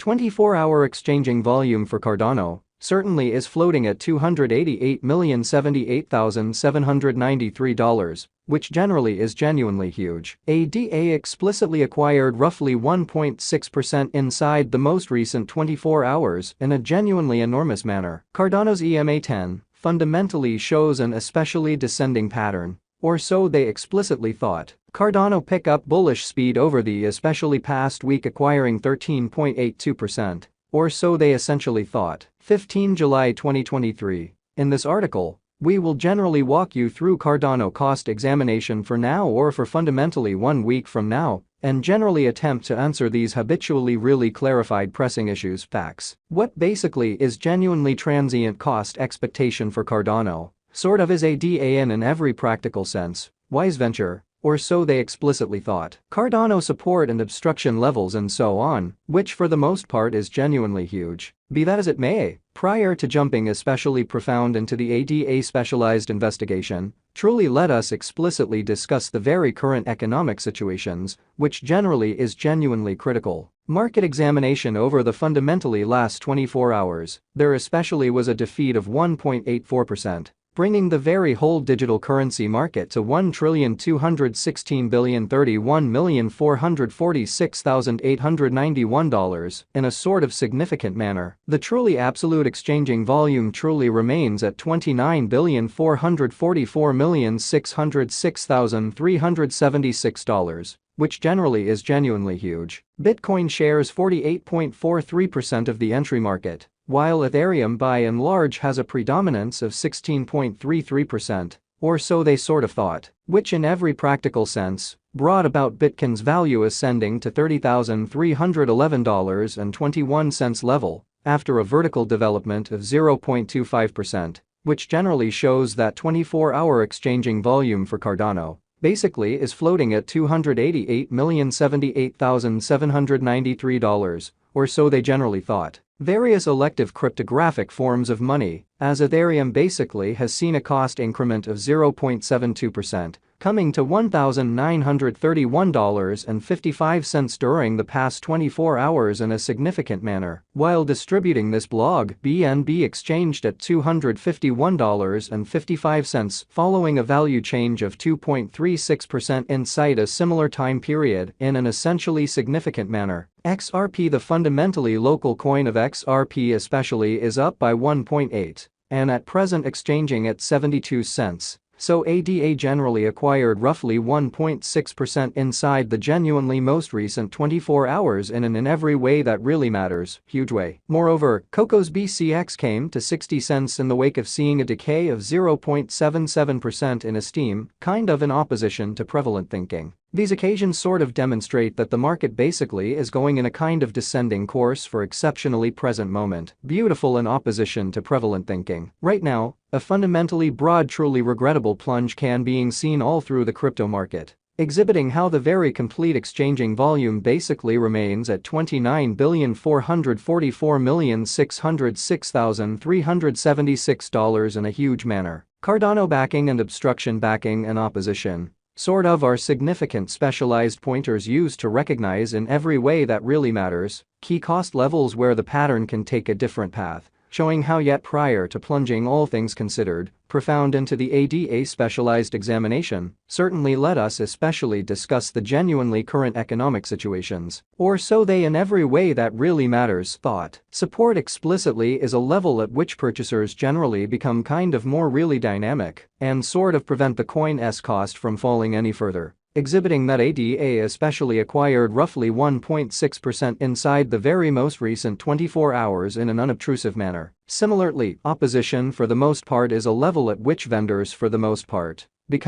24-hour exchanging volume for Cardano certainly is floating at $288,078,793, which generally is genuinely huge. ADA explicitly acquired roughly 1.6% inside the most recent 24 hours in a genuinely enormous manner. Cardano's EMA10 fundamentally shows an especially descending pattern, or so they explicitly thought. Cardano pick up bullish speed over the especially past week, acquiring 13.82%. Or so they essentially thought. 15 July 2023. In this article, we will generally walk you through Cardano cost examination for now or for fundamentally 1 week from now, and generally attempt to answer these habitually really clarified pressing issues facts. What basically is genuinely transient cost expectation for Cardano, sort of is a DAN in every practical sense, wise venture, or so they explicitly thought. Cardano support and obstruction levels and so on, which for the most part is genuinely huge. Be that as it may, prior to jumping especially profound into the ADA specialized investigation, truly let us explicitly discuss the very current economic situations, which generally is genuinely critical. Market examination over the fundamentally last 24 hours, there especially was a defeat of 1.84%. Bringing the very whole digital currency market to $1,216,031,446,891 in a sort of significant manner. The truly absolute exchanging volume truly remains at $29,444,606,376, which generally is genuinely huge. Bitcoin shares 48.43% of the entry market, while Ethereum by and large has a predominance of 16.33%, or so they sort of thought, which in every practical sense brought about Bitcoin's value ascending to $30,311.21 level after a vertical development of 0.25%, which generally shows that 24-hour exchanging volume for Cardano basically is floating at $288,078,793, or so they generally thought. Various elective cryptographic forms of money, as Ethereum basically has seen a cost increment of 0.72%, coming to $1,931.55 during the past 24 hours in a significant manner. While distributing this blog, BNB exchanged at $251.55 following a value change of 2.36% inside a similar time period in an essentially significant manner. XRP, the fundamentally local coin of XRP especially, is up by 1.8 and at present exchanging at 72 cents. So ADA generally acquired roughly 1.6% inside the genuinely most recent 24 hours in every way that really matters, huge way. Moreover, Coco's BCX came to 60 cents in the wake of seeing a decay of 0.77% in esteem, kind of in opposition to prevalent thinking. These occasions sort of demonstrate that the market basically is going in a kind of descending course for exceptionally present moment, beautiful in opposition to prevalent thinking. Right now, a fundamentally broad, truly regrettable plunge can being seen all through the crypto market, exhibiting how the very complete exchanging volume basically remains at $29,444,606,376 in a huge manner. Cardano backing and obstruction backing and opposition sort of are significant specialized pointers used to recognize in every way that really matters key cost levels where the pattern can take a different path, showing how yet prior to plunging all things considered profound into the ADA specialized examination, certainly let us especially discuss the genuinely current economic situations, or so they in every way that really matters thought. Support explicitly is a level at which purchasers generally become kind of more really dynamic and sort of prevent the coin's cost from falling any further, exhibiting that ADA especially acquired roughly 1.6% inside the very most recent 24 hours in an unobtrusive manner. Similarly, opposition for the most part is a level at which vendors for the most part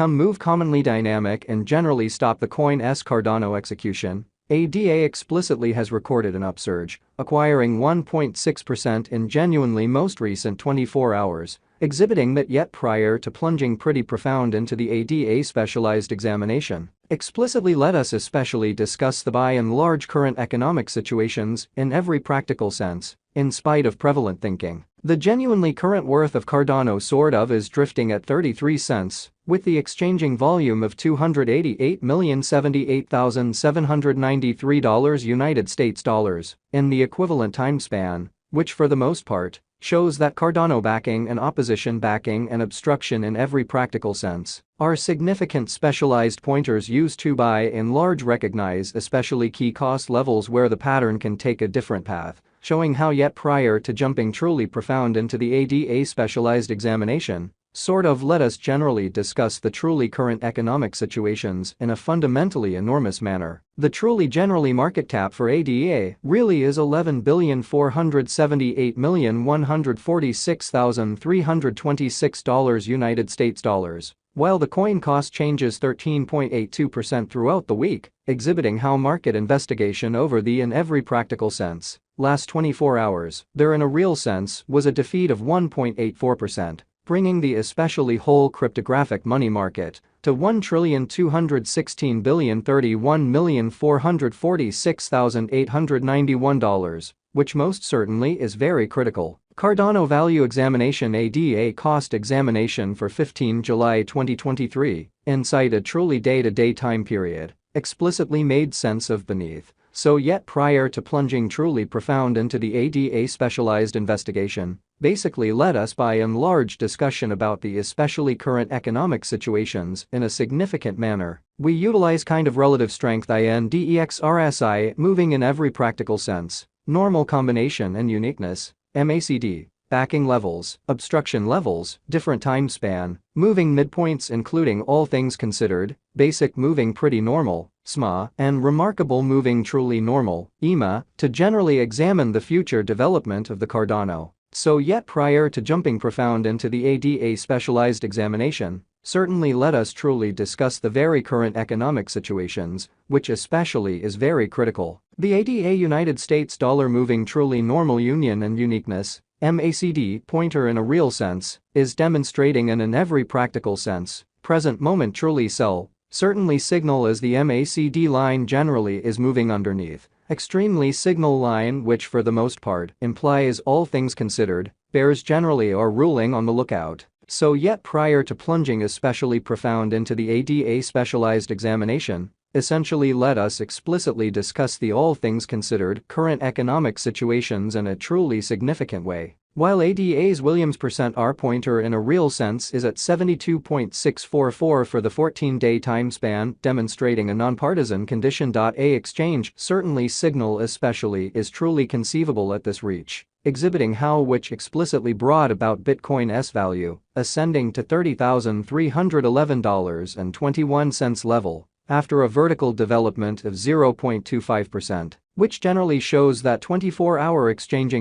move commonly dynamic and generally stop the coin's Cardano execution. ADA explicitly has recorded an upsurge, acquiring 1.6% in genuinely most recent 24 hours, exhibiting that yet prior to plunging pretty profound into the ADA specialized examination. Explicitly let us especially discuss the by and large current economic situations in every practical sense, in spite of prevalent thinking. The genuinely current worth of Cardano sort of is drifting at 33 cents, with the exchanging volume of $288,078,793 United States dollars in the equivalent time span, which for the most part shows that Cardano backing and opposition backing and obstruction in every practical sense are significant specialized pointers used to by and large recognize especially key cost levels where the pattern can take a different path, showing how yet prior to jumping truly profound into the ADA specialized examination, sort of let us generally discuss the truly current economic situations in a fundamentally enormous manner. The truly generally market cap for ADA really is $11,478,146,326 United States dollars, while the coin cost changes 13.82% throughout the week, exhibiting how market investigation over the in every practical sense last 24 hours, there in a real sense was a defeat of 1.84%. Bringing the especially whole cryptographic money market to $1,216,031,446,891, which most certainly is very critical. Cardano Value Examination ADA Cost Examination for 15 July 2023, inside a truly day-to-day time period, explicitly made sense of beneath. So yet prior to plunging truly profound into the ADA specialized investigation, basically led us by and large discussion about the especially current economic situations in a significant manner. We utilize kind of relative strength index RSI moving in every practical sense, normal combination and uniqueness, MACD, backing levels, obstruction levels, different time span, moving midpoints including all things considered, basic moving pretty normal, SMA, and remarkable moving truly normal, EMA, to generally examine the future development of the Cardano. So yet prior to jumping profound into the ADA specialized examination, certainly let us truly discuss the very current economic situations, which especially is very critical. The ADA United States dollar moving truly normal union and uniqueness, MACD pointer in a real sense, is demonstrating in every practical sense, present moment truly sell, certainly signal as the MACD line generally is moving underneath. Extremely signal line which for the most part implies all things considered, bears generally are ruling on the lookout. So yet prior to plunging especially profound into the ADA specialized examination, essentially let us explicitly discuss the all things considered current economic situations in a truly significant way. While ADA's Williams %R pointer in a real sense is at 72.644 for the 14-day time span, demonstrating a nonpartisan condition. A exchange certainly signal especially is truly conceivable at this reach, exhibiting how which explicitly brought about Bitcoin's value, ascending to $30,311.21 level, after a vertical development of 0.25%, which generally shows that 24-hour exchanging